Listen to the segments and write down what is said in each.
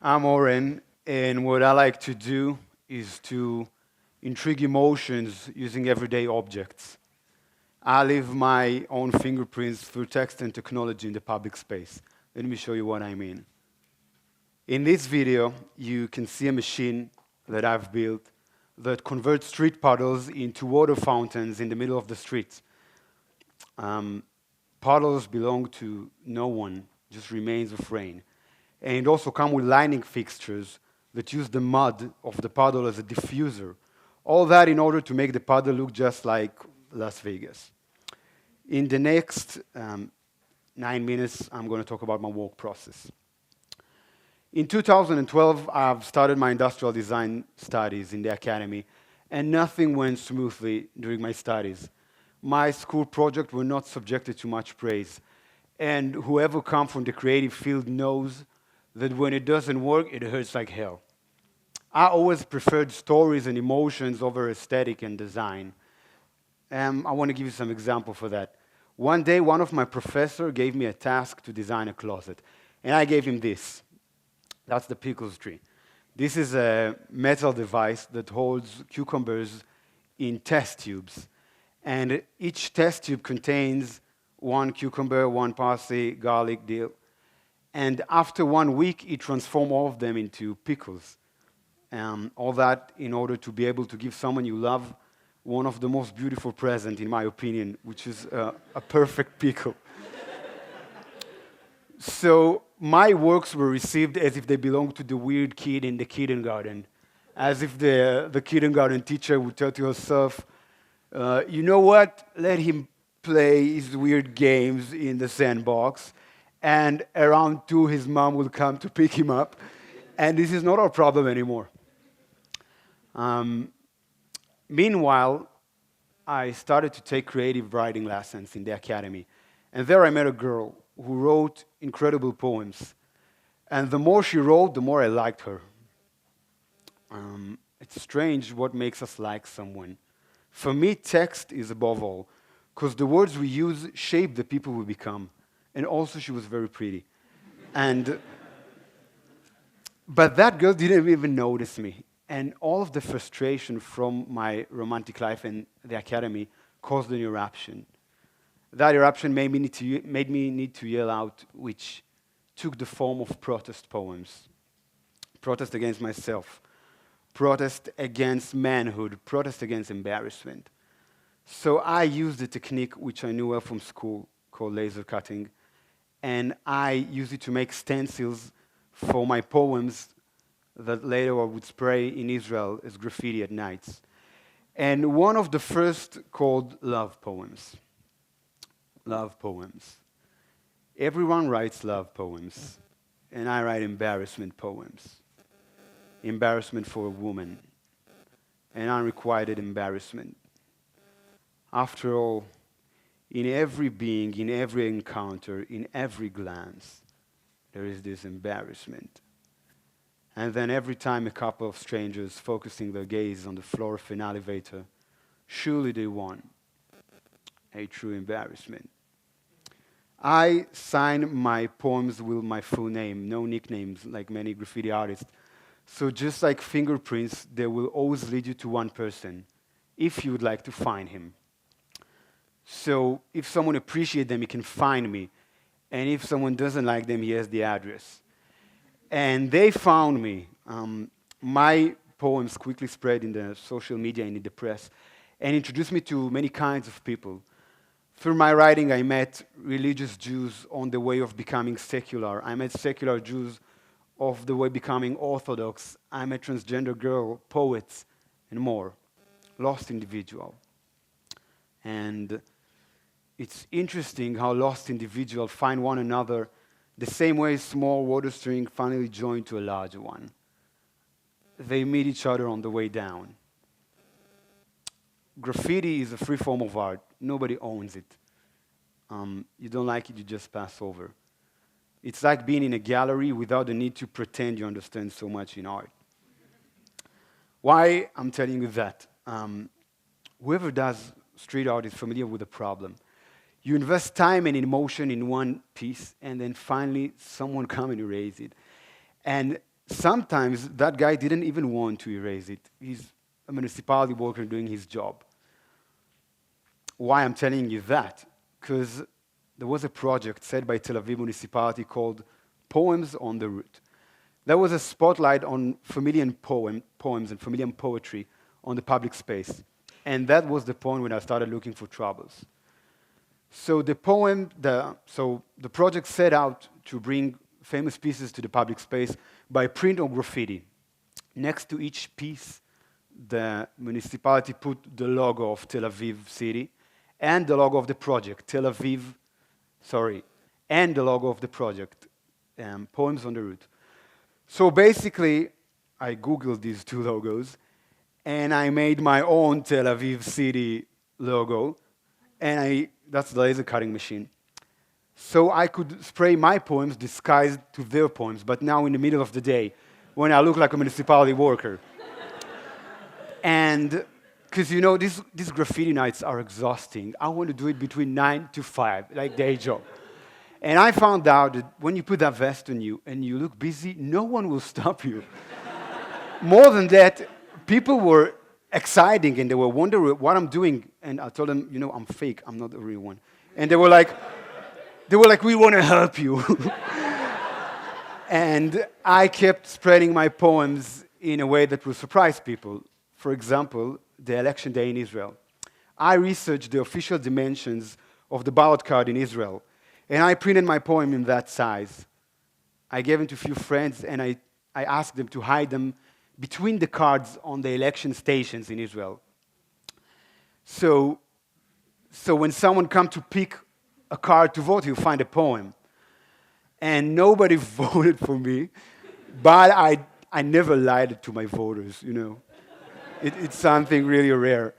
I'm Oren, and what I like to do is to intrigue emotions using everyday objects. I leave my own fingerprints through text and technology in the public space. Let me show you what I mean. In this video, you can see a machine that I've built that converts street puddles into water fountains in the middle of the street. Puddles belong to no one, just remains of rain. And it also comes with lighting fixtures that use the mud of the puddle as a diffuser. All that in order to make the puddle look just like Las Vegas. In the next 9 minutes, I'm going to talk about my work process. In 2012, I've started my industrial design studies in the academy, and nothing went smoothly during my studies. My school projects were not subjected to much praise, and whoever comes from the creative field knows that when it doesn't work, it hurts like hell. I always preferred stories and emotions over aesthetic and design. I want to give you some example for that. One day, one of my professors gave me a task to design a closet, and I gave him this. That's the Pickle tree. This is a metal device that holds cucumbers in test tubes. And each test tube contains one cucumber, one parsley, garlic, dill. And after 1 week, it transforms all of them into pickles. All that in order to be able to give someone you love one of the most beautiful presents, in my opinion, which is a perfect pickle. So my works were received as if they belonged to the weird kid in the kindergarten, as if the kindergarten teacher would tell to herself, you know what, let him play his weird games in the sandbox, and around 2 his mom will come to pick him up, and this is not our problem anymore. Meanwhile, I started to take creative writing lessons in the academy, and there I met a girl who wrote incredible poems. And the more she wrote, the more I liked her. It's strange what makes us like someone. For me, text is above all, because the words we use shape the people we become. And also, she was very pretty. But that girl didn't even notice me. And all of the frustration from my romantic life in the academy caused an eruption. That eruption made me need to yell out, which took the form of protest poems. Protest against myself. Protest against manhood. Protest against embarrassment. So I used a technique which I knew well from school called laser cutting. And I used it to make stencils for my poems that later I would spray in Israel as graffiti at nights. And one of the first called love poems. Love poems. Everyone writes love poems, and I write embarrassment poems. Embarrassment for a woman, and unrequited embarrassment. After all, in every being, in every encounter, in every glance, there is this embarrassment. And then every time a couple of strangers focusing their gaze on the floor of an elevator, surely they want a true embarrassment. I sign my poems with my full name, no nicknames like many graffiti artists. So just like fingerprints, they will always lead you to one person, if you would like to find him. So if someone appreciates them, he can find me. And if someone doesn't like them, he has the address. And they found me. My poems quickly spread in the social media and in the press and introduced me to many kinds of people. Through my writing, I met religious Jews on the way of becoming secular. I met secular Jews of the way becoming Orthodox. I met transgender girl, poets, and more. Lost individual. And it's interesting how lost individuals find one another the same way small water stream finally join to a larger one. They meet each other on the way down. Graffiti is a free form of art. Nobody owns it. You don't like it, you just pass over. It's like being in a gallery without the need to pretend you understand so much in art. Why I'm telling you that? Whoever does street art is familiar with the problem. You invest time and emotion in one piece, and then finally someone comes and erases it. And sometimes that guy didn't even want to erase it. He's a municipality worker doing his job. Why I'm telling you that? Because there was a project set by Tel Aviv municipality called Poems on the Route. There was a spotlight on familiar poems and familiar poetry on the public space. And that was the point when I started looking for troubles. So the project set out to bring famous pieces to the public space by print or graffiti. Next to each piece, the municipality put the logo of Tel Aviv city and the logo of the project, and the logo of the project, Poems on the Route. So basically, I Googled these two logos, and I made my own Tel Aviv city logo, and that's the laser cutting machine. So I could spray my poems disguised to their poems, but now in the middle of the day, when I look like a municipality worker. And because, these graffiti nights are exhausting. I want to do it between 9 to 5, like day job. And I found out that when you put that vest on you and you look busy, no one will stop you. More than that, people were exciting and they were wondering what I'm doing. And I told them, I'm fake. I'm not the real one. And they were like, we want to help you. And I kept spreading my poems in a way that will surprise people. For example, the election day in Israel. I researched the official dimensions of the ballot card in Israel, and I printed my poem in that size. I gave it to a few friends, and I asked them to hide them between the cards on the election stations in Israel. So when someone comes to pick a card to vote, he'll find a poem. And nobody voted for me, but I never lied to my voters, It's something really rare.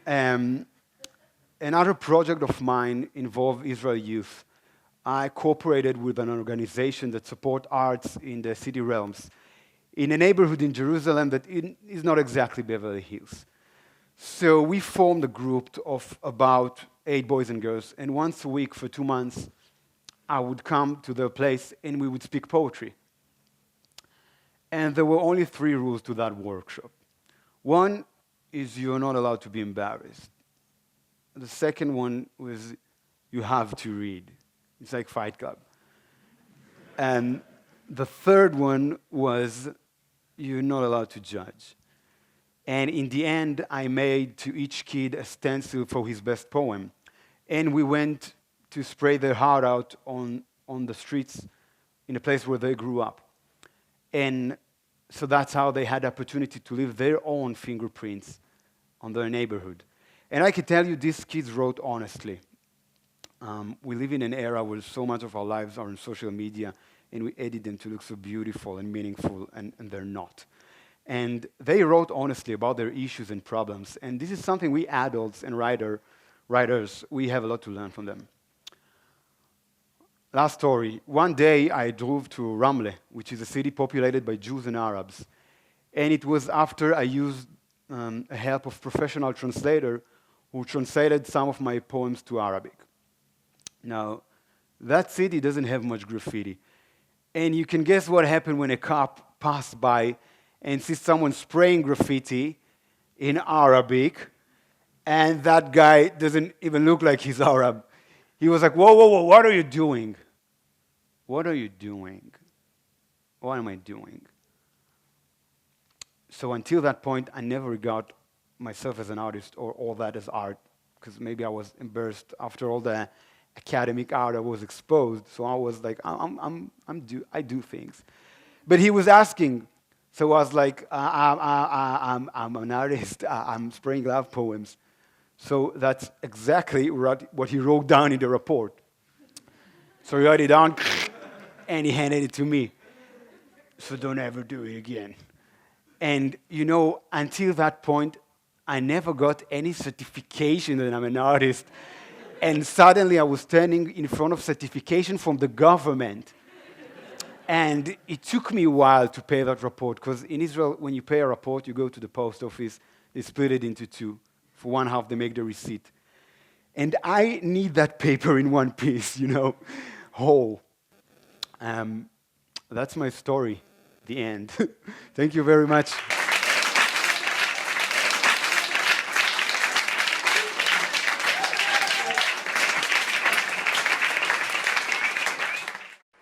Another project of mine involved Israel youth. I cooperated with an organization that supports arts in the city realms in a neighborhood in Jerusalem that is not exactly Beverly Hills. So we formed a group of about 8 boys and girls, and once a week for 2 months, I would come to their place and we would speak poetry. And there were only 3 rules to that workshop. One is you're not allowed to be embarrassed. The second one was you have to read. It's like Fight Club. And the third one was you're not allowed to judge. And in the end, I made to each kid a stencil for his best poem. And we went to spray their heart out on the streets in a place where they grew up. And so that's how they had the opportunity to leave their own fingerprints on their neighborhood. And I can tell you, these kids wrote honestly. We live in an era where so much of our lives are on social media, and we edit them to look so beautiful and meaningful, and they're not. And they wrote honestly about their issues and problems. And this is something we adults and writers, we have a lot to learn from them. Last story. One day I drove to Ramallah, which is a city populated by Jews and Arabs. And it was after I used a help of professional translator who translated some of my poems to Arabic. Now, that city doesn't have much graffiti. And you can guess what happened when a cop passed by and sees someone spraying graffiti in Arabic, and that guy doesn't even look like he's Arab. He was like, whoa, what are you doing? What are you doing? What am I doing? So until that point, I never regard myself as an artist or all that as art, because maybe I was embarrassed after all the academic art I was exposed. So I was like, I do things. But he was asking, so I was like, I'm an artist. I'm spraying love poems. So that's exactly what he wrote down in the report. So he wrote it down, and he handed it to me. So don't ever do it again. And, until that point, I never got any certification that I'm an artist. And suddenly I was standing in front of certification from the government. And it took me a while to pay that report, because in Israel, when you pay a report, you go to the post office, they split it into 2. For one half, they make the receipt. And I need that paper in one piece, whole. That's my story. the end. Thank you very much.